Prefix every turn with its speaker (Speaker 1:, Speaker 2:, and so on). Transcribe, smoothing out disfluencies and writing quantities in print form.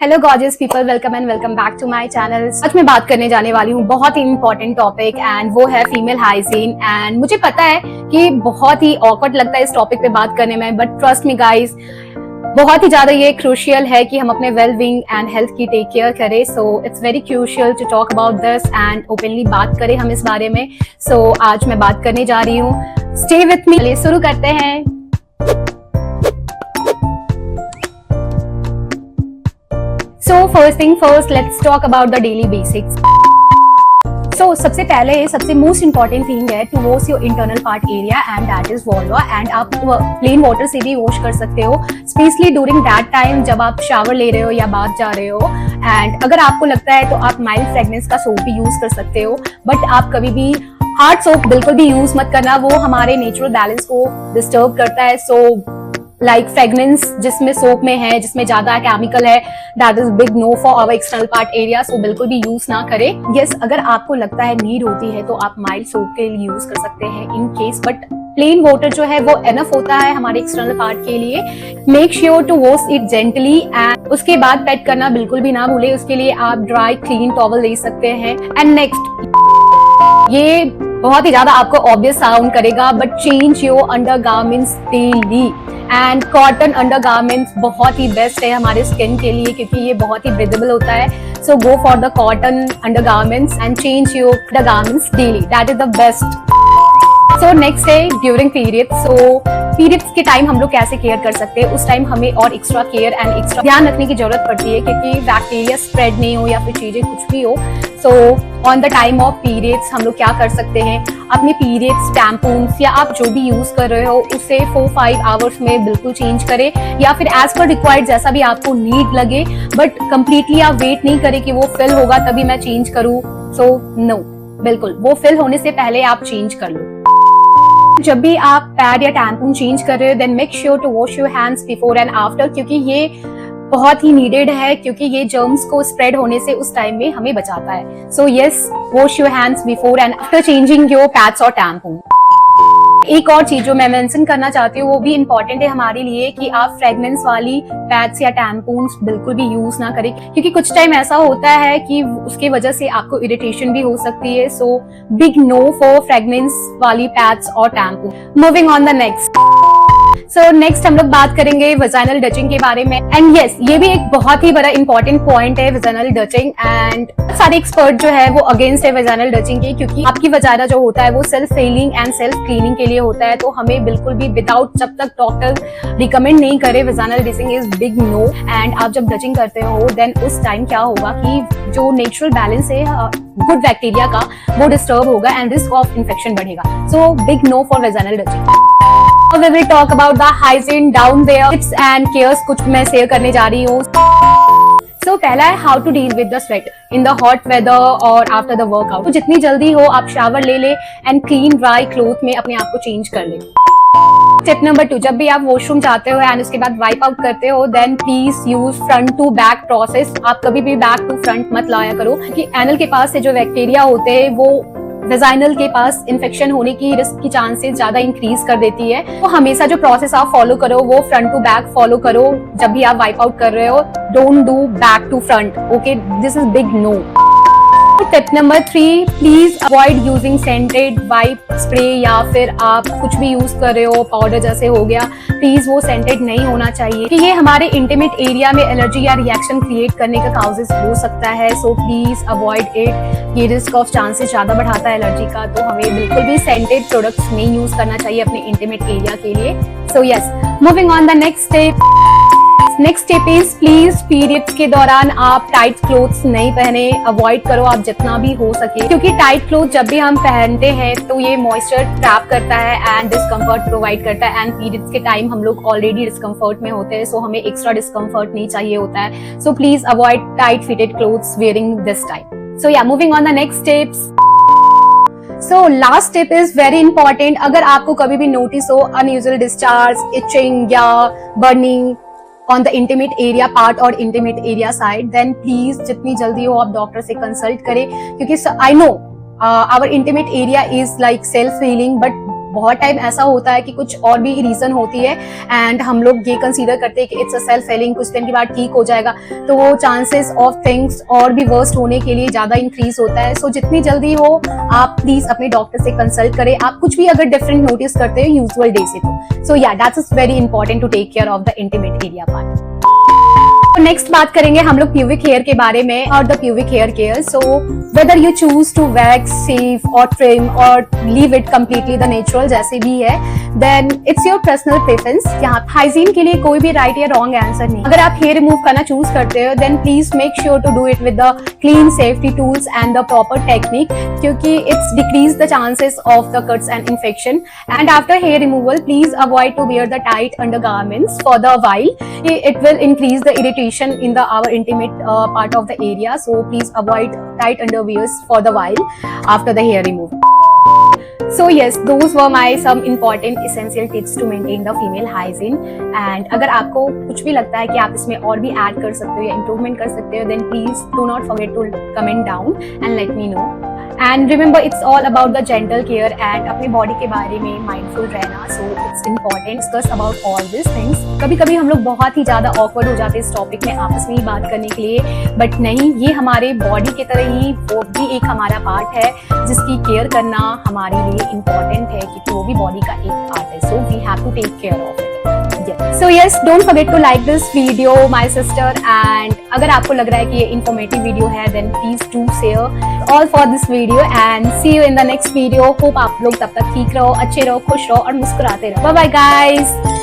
Speaker 1: Hello gorgeous people, welcome and welcome back to my channel. आज मैं बात करने जाने वाली हूँ बहुत ही इंपॉर्टेंट टॉपिक एंड वो है फीमेल हाइजीन। एंड मुझे पता है कि बहुत ही ऑकवर्ड लगता है इस टॉपिक पे बात करने में, बट ट्रस्ट मी गाइस, बहुत ही ज्यादा ये क्रूशियल है कि हम अपने वेल बीइंग एंड हेल्थ की टेक केयर करें। So it's very crucial to talk about this and openly बात करें हम इस बारे में। सो आज मैं बात करने जा रही हूँ, स्टे विथ मी। चलिए शुरू करते हैं। So first thing first, let's talk about the daily basics. So सबसे पहले सबसे मोस्ट इम्पॉर्टेंट थिंग है to wash your internal part area and that is vulva. And आप प्लेन वाटर से भी वॉश कर सकते हो, स्पेशली ड्यूरिंग दैट टाइम जब आप शावर ले रहे हो या बाथ जा रहे हो। एंड अगर आपको लगता है तो आप माइल्ड फ्रेग्रेंस का सोप भी यूज कर सकते हो, बट आप कभी भी हार्ड सोप बिल्कुल भी यूज मत करना, वो हमारे नेचुरल बैलेंस को डिस्टर्ब करता है। सो लाइक फ्रेग्रेंस जिसमें सोप में है, जिसमें ज्यादा केमिकल है, that is big no for our external part area. So बिल्कुल भी यूज ना करें। यस, अगर आपको लगता है नीड होती है तो आप माइल्ड सोप के लिए यूज कर सकते हैं in case, but plain water जो है वो एनफ होता है हमारे एक्सटर्नल पार्ट के लिए। Make sure to wash it gently and उसके बाद पैट करना बिल्कुल भी ना भूले। उसके लिए आप ड्राई क्लीन टॉवल ले सकते हैं। एंड नेक्स्ट, ये बहुत ही ज्यादा आपको ऑब्वियस साउंड करेगा, but change your undergarments daily. And cotton undergarments बहुत ही बेस्ट है हमारे स्किन के लिए, क्योंकि ये बहुत ही ब्रीदेबल होता है। So go for the cotton undergarments and change your undergarments daily, that is the best. So next है ड्यूरिंग पीरियड्स। सो पीरियड्स के टाइम हम लोग कैसे केयर कर सकते हैं, उस टाइम हमें और एक्स्ट्रा केयर एंड एक्स्ट्रा ध्यान रखने की जरूरत पड़ती है, क्योंकि बैक्टीरिया स्प्रेड नहीं हो या फिर चीजें कुछ भी हो। So on the time of periods हम लोग क्या कर सकते हैं, अपने पीरियड्स टैम्पून्स या आप जो भी यूज कर रहे हो उसे 4-5 आवर्स में बिल्कुल चेंज करें, या फिर एज पर रिक्वायर्ड जैसा भी आपको नीड लगे, बट कंप्लीटली आप वेट नहीं करें कि वो फिल होगा तभी मैं चेंज करूं। सो नो, बिल्कुल वो फिल होने से पहले आप चेंज कर लो। जब भी आप पैड या टैम्पून चेंज कर रहे हो, then make sure to wash your hands before and after, क्योंकि ये बहुत ही नीडेड है, क्योंकि ये जर्म्स को स्प्रेड होने से उस टाइम में हमें बचाता है। So yes, wash your hands before and after changing your pads और टैम्पून। एक और चीज जो मैं मेंशन करना चाहती हूँ, वो भी इम्पोर्टेंट है हमारे लिए, कि आप फ्रेग्रेंस वाली पैड्स या टैम्पून्स बिल्कुल भी यूज ना करें, क्योंकि कुछ टाइम ऐसा होता है कि उसकी वजह से आपको इरिटेशन भी हो सकती है। So big no for fragrance वाली पैड्स और tampon. Moving on the next. So next हम लोग बात करेंगे वेजाइनल डचिंग के बारे में। एंड यस, ये भी एक बहुत ही बड़ा इंपॉर्टेंट पॉइंट है वेजाइनल डचिंग। एंड सारे एक्सपर्ट जो है वो अगेंस्ट है वेजाइनल डचिंग के, क्योंकि आपकी वजाइना जो होता है वो self healing and self cleaning के लिए होता है। तो हमें बिल्कुल भी विदाउट, जब तक डॉक्टर रिकमेंड नहीं करे, vaginal douching is big no. And आप जब डचिंग करते हो देन उस टाइम क्या होगा कि जो नेचुरल बैलेंस है गुड बैक्टीरिया का, वो डिस्टर्ब होगा एंड रिस्क ऑफ इन्फेक्शन बढ़ेगा। So big no for vaginal douching. We will talk about the hygiene down there, tips and cares कुछ मैं शेयर करने जा रही हूँ। So पहला है how to deal with the sweat in the hot weather और after the workout। तो जितनी जल्दी हो आप शावर ले ले एंड क्लीन ड्राई क्लोथ में अपने आप को चेंज कर ले। टिप नंबर 2, जब भी आप वॉशरूम जाते हो एंड उसके बाद वाइप आउट करते हो, then please use front to back process. आप कभी भी बैक टू फ्रंट मत लाया करो, क्योंकि एनल के पास से जो बैक्टीरिया होते हैं वो वेजाइनल के पास इन्फेक्शन होने की रिस्क की चांसेस ज्यादा इंक्रीज कर देती है। तो हमेशा जो प्रोसेस आप फॉलो करो वो फ्रंट टू बैक फॉलो करो। जब भी आप वाइप आउट कर रहे हो, don't do back to front. Okay, this is big no. Tip number 3, please avoid using scented wipe spray, या फिर आप कुछ भी यूज कर रहे हो पाउडर जैसे हो गया, प्लीज वो सेंटेड नहीं होना चाहिए, कि ये हमारे इंटीमेट एरिया में एलर्जी या रिएक्शन क्रिएट करने का काउजेस हो सकता है। So please avoid it. ये रिस्क ऑफ चांसेस ज्यादा बढ़ाता है एलर्जी का, तो हमें बिल्कुल भी सेंटेड प्रोडक्ट्स नहीं यूज करना चाहिए अपने इंटीमेट एरिया के लिए। So yes, moving on the next step. Next tip is please periods के दौरान आप टाइट क्लोथ्स नहीं पहने, अवॉइड करो आप जितना भी हो सके, क्योंकि टाइट क्लोथ जब भी हम पहनते हैं तो ये मॉइस्चर ट्रैप करता है एंड डिस्कम्फर्ट प्रोवाइड करता है। एंड पीरियड्स के टाइम हम लोग ऑलरेडी डिस्कम्फर्ट में होते हैं, सो हमें एक्स्ट्रा डिस्कम्फर्ट नहीं चाहिए होता है। So please avoid tight fitted clothes wearing this time. So yeah, moving on the next tips. So last tip is very important. अगर आपको कभी भी नोटिस हो अनयूजुअल डिस्चार्ज, इचिंग या burning on the intimate area part और intimate area side, then please जितनी जल्दी हो आप डॉक्टर से कंसल्ट करें, क्योंकि I know our intimate area is like self healing, but बहुत टाइम ऐसा होता है कि कुछ और भी रीजन होती है एंड हम लोग ये कंसीडर करते हैं कि इट्स अ सेल्फ हेलिंग, कुछ दिन के बाद ठीक हो जाएगा, तो वो चांसेस ऑफ थिंग्स और भी वर्स्ट होने के लिए ज्यादा इंक्रीज होता है। सो जितनी जल्दी हो आप प्लीज अपने डॉक्टर से कंसल्ट करें, आप कुछ भी अगर डिफरेंट नोटिस करते हैं यूजुअल डे से तो। सो या that's very important to take care of the intimate area part. Next बात करेंगे हम लोग प्यूबिक हेयर के बारे में और the pubic hair care. So whether you choose to wax, shave और ट्रिम और leave it completely the natural जैसे भी है, then it's your personal preference. यहाँ हाइजीन के लिए कोई भी राइट या रॉन्ग आंसर नहीं। अगर आप हेयर रिमूव करना चूज करते हो then please make sure to do it with the clean safety tools and the proper technique, क्योंकि it's decrease the chances of the cuts and infection. And after hair removal please avoid to wear the tight undergarments for the while. It will increase the irritation in the our intimate part of the area, so please avoid tight underwears for the while after the hair removal. So yes, those were my some important essential tips to maintain the female hygiene. And अगर आपको कुछ भी लगता है कि आप इसमें और भी ऐड कर सकते हो या इम्प्रूवमेंट कर सकते हो, then please do not forget to comment down and let me know. And remember, it's all about the gentle care and अपने बॉडी के बारे में माइंडफुल रहना. So it's important discuss about all these things. कभी कभी हम लोग बहुत ही ज्यादा awkward हो जाते हैं इस टॉपिक में आपस में ही बात करने के लिए, बट नहीं, ये हमारे बॉडी की तरह ही वो भी एक हमारा पार्ट है जिसकी केयर करना हमारे लिए इम्पोर्टेंट है, क्योंकि वो भी बॉडी का एक पार्ट है. So we have to take care of it. So yes, don't forget to like this video, my sister, and अगर आपको लग रहा है कि ये informative video है, then please do share all for this video and see you in the next video. Hope आप लोग तब तक ठीक रहो, अच्छे रहो, खुश रहो और मुस्कुराते रहो. Bye bye guys.